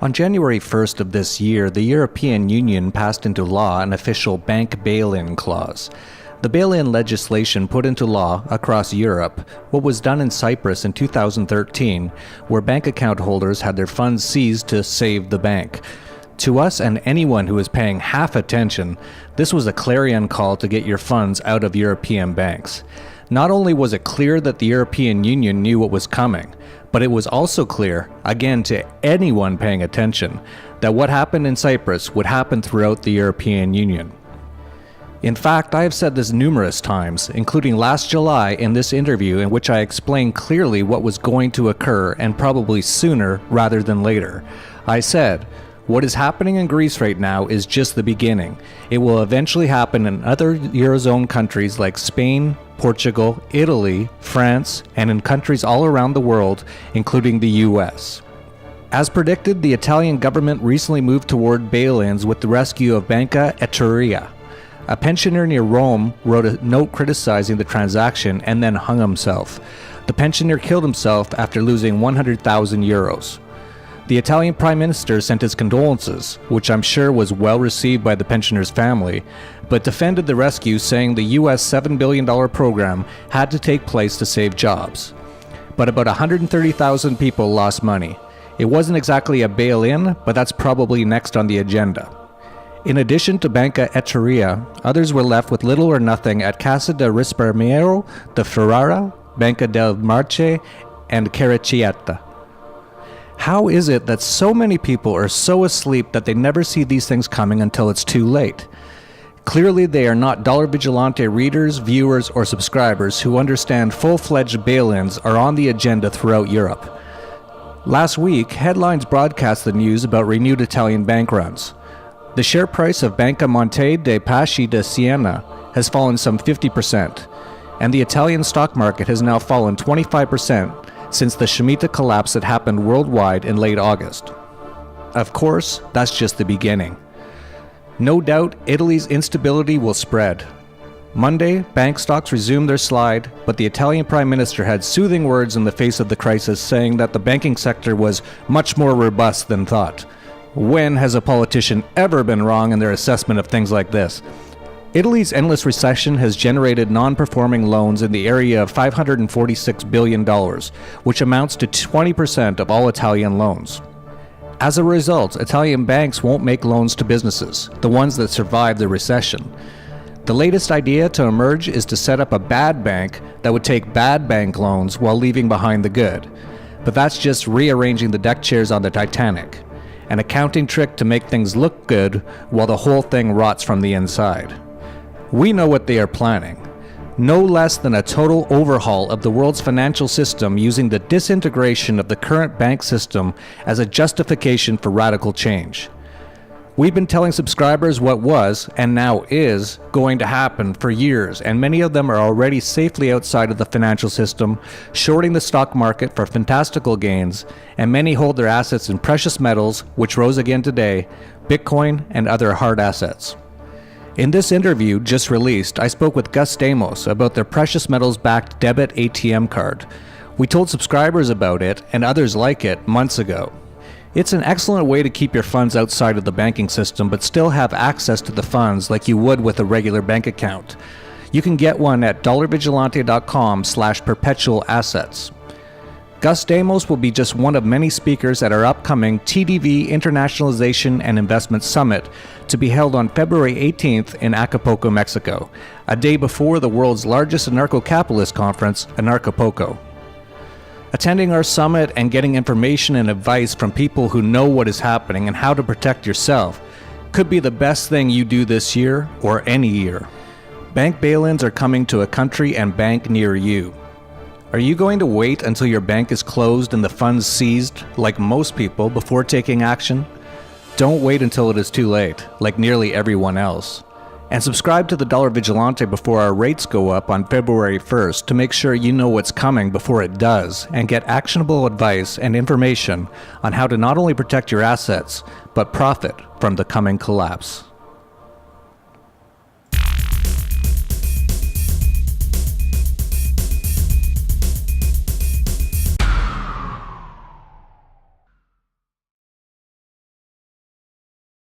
On January 1st of this year, the European Union passed into law an official bank bail-in clause. The bail-in legislation put into law across Europe what was done in Cyprus in 2013, where bank account holders had their funds seized to save the bank. To us and anyone who is paying half attention, this was a clarion call to get your funds out of European banks. Not only was it clear that the European Union knew what was coming, but it was also clear, again to anyone paying attention, that what happened in Cyprus would happen throughout the European Union. In fact, I have said this numerous times, including last July in this interview in which I explained clearly what was going to occur and probably sooner rather than later. I said, what is happening in Greece right now is just the beginning. It will eventually happen in other Eurozone countries like Spain, Portugal, Italy, France, and in countries all around the world, including the US. As predicted, the Italian government recently moved toward bail-ins with the rescue of Banca Etruria. A pensioner near Rome wrote a note criticizing the transaction and then hung himself. The pensioner killed himself after losing 100,000 euros. The Italian Prime Minister sent his condolences, which I'm sure was well received by the pensioner's family, but defended the rescue, saying the US $7 billion program had to take place to save jobs. But about 130,000 people lost money. It wasn't exactly a bail-in, but that's probably next on the agenda. In addition to Banca Etruria, others were left with little or nothing at Cassa de Risparmio de Ferrara, Banca del Marche, and Cariccietta. How is it that so many people are so asleep that they never see these things coming until it's too late? Clearly, they are not Dollar Vigilante readers, viewers, or subscribers who understand full-fledged bail-ins are on the agenda throughout Europe. Last week, headlines broadcast the news about renewed Italian bank runs. The share price of Banca Monte dei Paschi di Siena has fallen some 50%, and the Italian stock market has now fallen 25% since the Scimita collapse that happened worldwide in late August. Of course, that's just the beginning. No doubt, Italy's instability will spread. Monday, bank stocks resumed their slide, but the Italian Prime Minister had soothing words in the face of the crisis, saying that the banking sector was much more robust than thought. When has a politician ever been wrong in their assessment of things like this? Italy's endless recession has generated non-performing loans in the area of $546 billion, which amounts to 20% of all Italian loans. As a result, Italian banks won't make loans to businesses, the ones that survived the recession. The latest idea to emerge is to set up a bad bank that would take bad bank loans while leaving behind the good. But that's just rearranging the deck chairs on the Titanic, an accounting trick to make things look good while the whole thing rots from the inside. We know what they are planning. No less than a total overhaul of the world's financial system using the disintegration of the current bank system as a justification for radical change. We've been telling subscribers what was, and now is, going to happen for years, and many of them are already safely outside of the financial system, shorting the stock market for fantastical gains, and many hold their assets in precious metals, which rose again today, Bitcoin, and other hard assets. In this interview, just released, I spoke with Gus Damos about their precious metals-backed debit ATM card. We told subscribers about it, and others like it, months ago. It's an excellent way to keep your funds outside of the banking system, but still have access to the funds like you would with a regular bank account. You can get one at dollarvigilante.com/perpetualassets. Gus Damos will be just one of many speakers at our upcoming TDV Internationalization and Investment Summit to be held on February 18th in Acapulco, Mexico, a day before the world's largest anarcho-capitalist conference, Anarchapulco. Attending our summit and getting information and advice from people who know what is happening and how to protect yourself could be the best thing you do this year or any year. Bank bail-ins are coming to a country and bank near you. Are you going to wait until your bank is closed and the funds seized, like most people, before taking action? Don't wait until it is too late, like nearly everyone else. And subscribe to the Dollar Vigilante before our rates go up on February 1st to make sure you know what's coming before it does, and get actionable advice and information on how to not only protect your assets, but profit from the coming collapse.